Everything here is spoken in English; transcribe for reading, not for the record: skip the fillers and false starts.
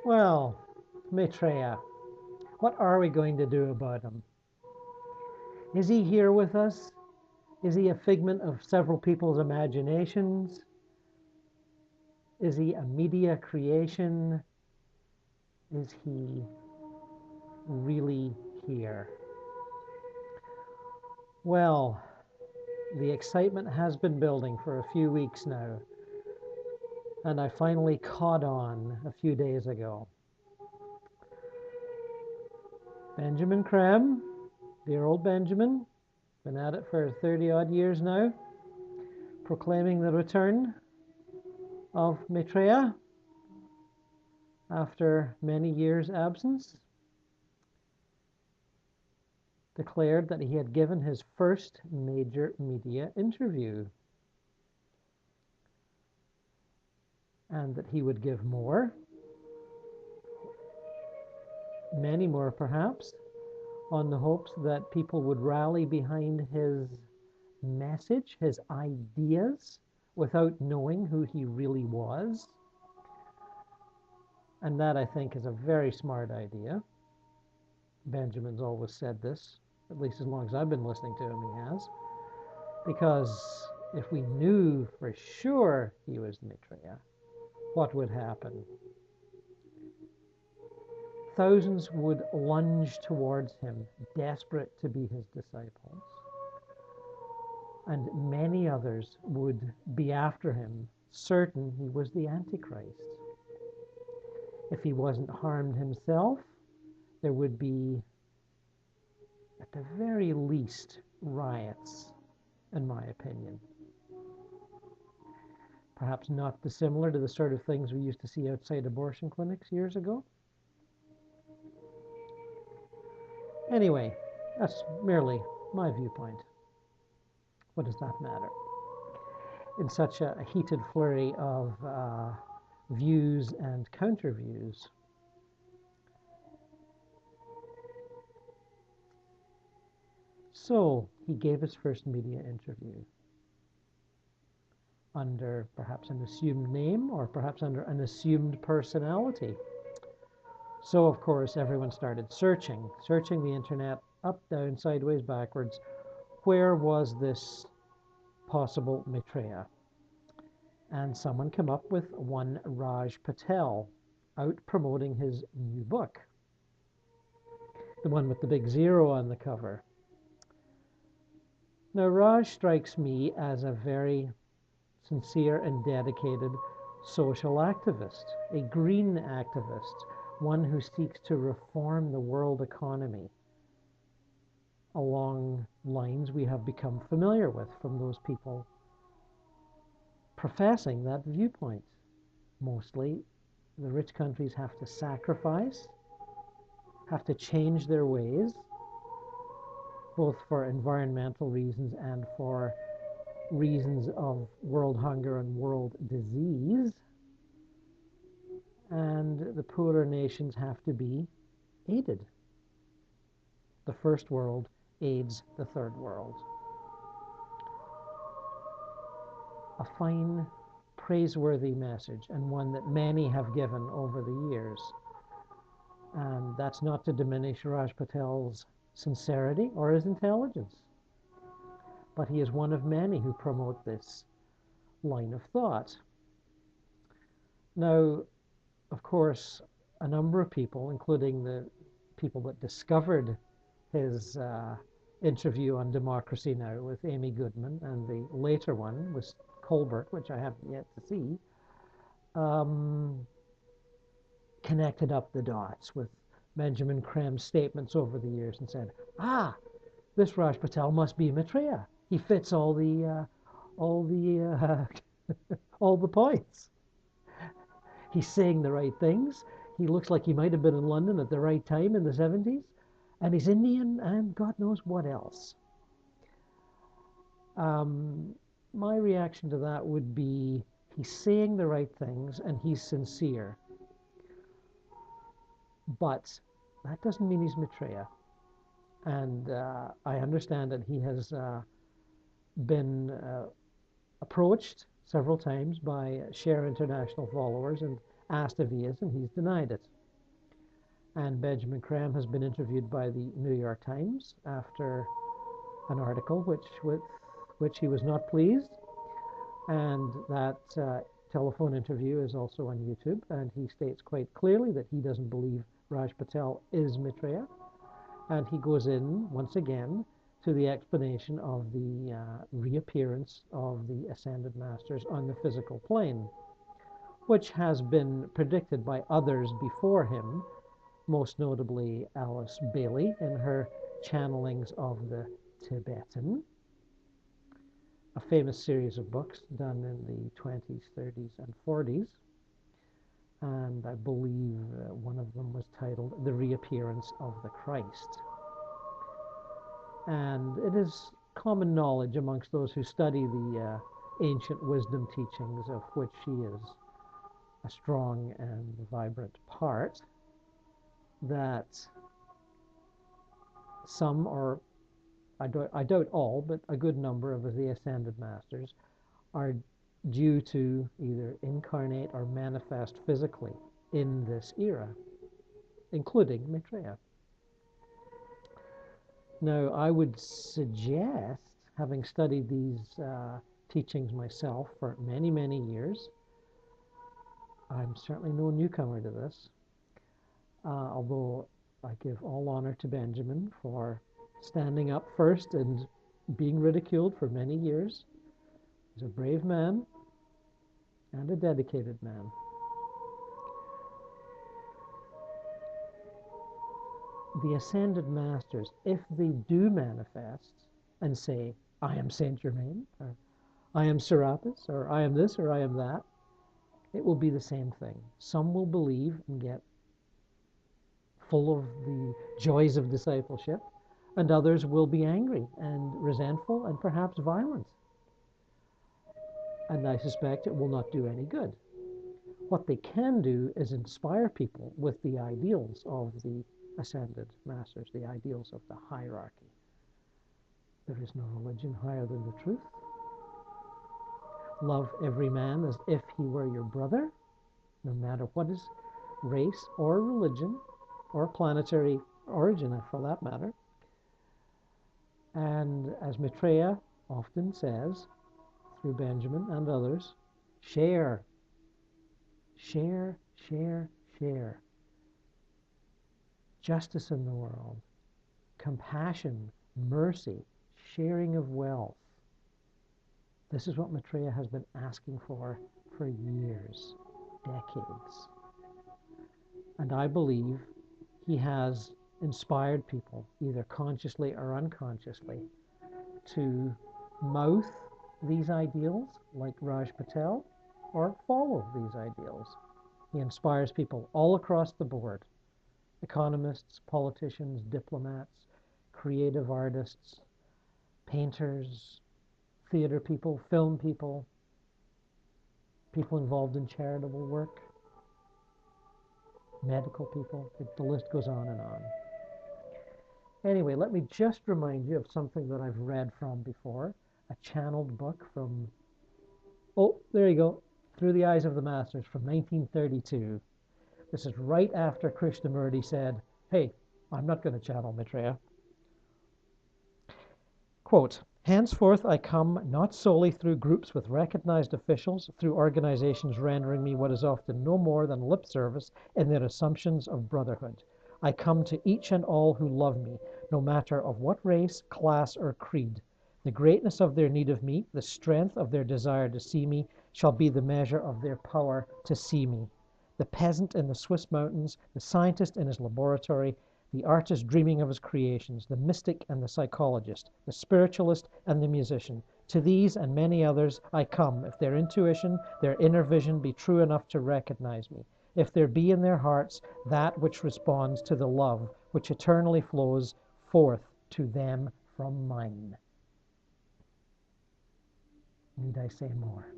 Well, Maitreya, what are we going to do about him? Is he here with us? Is he a figment of several people's imaginations? Is he a media creation? Is he really here? Well, the excitement has been building for a few weeks now, and I finally caught on a few days ago. Benjamin Creme, dear old Benjamin, been at it for 30 odd years now, proclaiming the return of Maitreya after many years' absence, declared that he had given his first major media interview and that he would give more, many more perhaps, on the hopes that people would rally behind his message, his ideas, without knowing who he really was. And that, I think, is a very smart idea. Benjamin's always said this, at least as long as I've been listening to him, he has. Because if we knew for sure he was Maitreya, what would happen? Thousands would lunge towards him, desperate to be his disciples. And many others would be after him, certain he was the Antichrist. If he wasn't harmed himself, there would be, at the very least, riots, in my opinion. Perhaps not dissimilar to the sort of things we used to see outside abortion clinics years ago. Anyway, that's merely my viewpoint. What does that matter? In such a heated flurry of views and counter-views, so he gave his first media interview under perhaps an assumed name or perhaps under an assumed personality. So, of course, everyone started searching the internet, up, down, sideways, backwards. Where was this possible Maitreya? And someone came up with one Raj Patel, out promoting his new book, the one with the big zero on the cover. Now, Raj strikes me as a very sincere and dedicated social activist, a green activist, one who seeks to reform the world economy along lines we have become familiar with from those people professing that viewpoint. Mostly, the rich countries have to sacrifice, have to change their ways, both for environmental reasons and for reasons of world hunger and world disease. And the poorer nations have to be aided. The first world aids the third world. A fine, praiseworthy message, and one that many have given over the years. And that's not to diminish Raj Patel's sincerity or his intelligence, but he is one of many who promote this line of thought. Now, of course, a number of people, including the people that discovered his interview on Democracy Now! With Amy Goodman, and the later one with Colbert, which I haven't yet to see, connected up the dots with Benjamin Creme's statements over the years and said, this Raj Patel must be Maitreya. He fits all the all the points. He's saying the right things. He looks like he might have been in London at the right time in the 70s. And he's Indian and God knows what else. My reaction to that would be He's saying the right things and he's sincere. But that doesn't mean he's Maitreya. And I understand that he has been approached several times by Share International followers and asked if he is, and he's denied it. And Benjamin Creme has been interviewed by the New York Times after an article with which he was not pleased. And that telephone interview is also on YouTube, and he states quite clearly that he doesn't believe Raj Patel is Maitreya. And he goes in, once again, to the explanation of the reappearance of the Ascended Masters on the physical plane, which has been predicted by others before him, most notably Alice Bailey in her channelings of the Tibetan, a famous series of books done in the 20s, 30s, and 40s. And I believe one of them was titled The Reappearance of the Christ. And it is common knowledge amongst those who study the ancient wisdom teachings, of which she is a strong and vibrant part, that some, or I doubt all, but a good number of the Ascended Masters are due to either incarnate or manifest physically in this era, including Maitreya. Now, I would suggest, having studied these teachings myself for many, many years, I'm certainly no newcomer to this, although I give all honor to Benjamin for standing up first and being ridiculed for many years. He's a brave man and a dedicated man. The Ascended Masters, if they do manifest and say, I am Saint Germain, or I am Serapis, or I am this, or I am that, it will be the same thing. Some will believe and get full of the joys of discipleship, and others will be angry and resentful and perhaps violent. And I suspect it will not do any good. What they can do is inspire people with the ideals of the Ascended Masters, the ideals of the hierarchy. There is no religion higher than the truth. Love every man as if he were your brother, no matter what his race or religion or planetary origin, for that matter. And as Maitreya often says, through Benjamin and others, share, share, share, share. Justice in the world, compassion, mercy, sharing of wealth. This is what Maitreya has been asking for years, decades. And I believe he has inspired people, either consciously or unconsciously, to mouth these ideals like Raj Patel or follow these ideals. He inspires people all across the board. Economists, politicians, diplomats, creative artists, painters, theater people, film people, people involved in charitable work, medical people. The list goes on and on. Anyway, let me just remind you of something that I've read from before, a channeled book from, oh, there you go, Through the Eyes of the Masters from 1932. This is right after Krishnamurti said, hey, I'm not going to channel Maitreya. Quote, henceforth I come not solely through groups with recognized officials, through organizations rendering me what is often no more than lip service in their assumptions of brotherhood. I come to each and all who love me, no matter of what race, class, or creed. The greatness of their need of me, the strength of their desire to see me, shall be the measure of their power to see me. The peasant in the Swiss mountains, the scientist in his laboratory, the artist dreaming of his creations, the mystic and the psychologist, the spiritualist and the musician. To these and many others I come, if their intuition, their inner vision be true enough to recognize me, if there be in their hearts that which responds to the love which eternally flows forth to them from mine. Need I say more?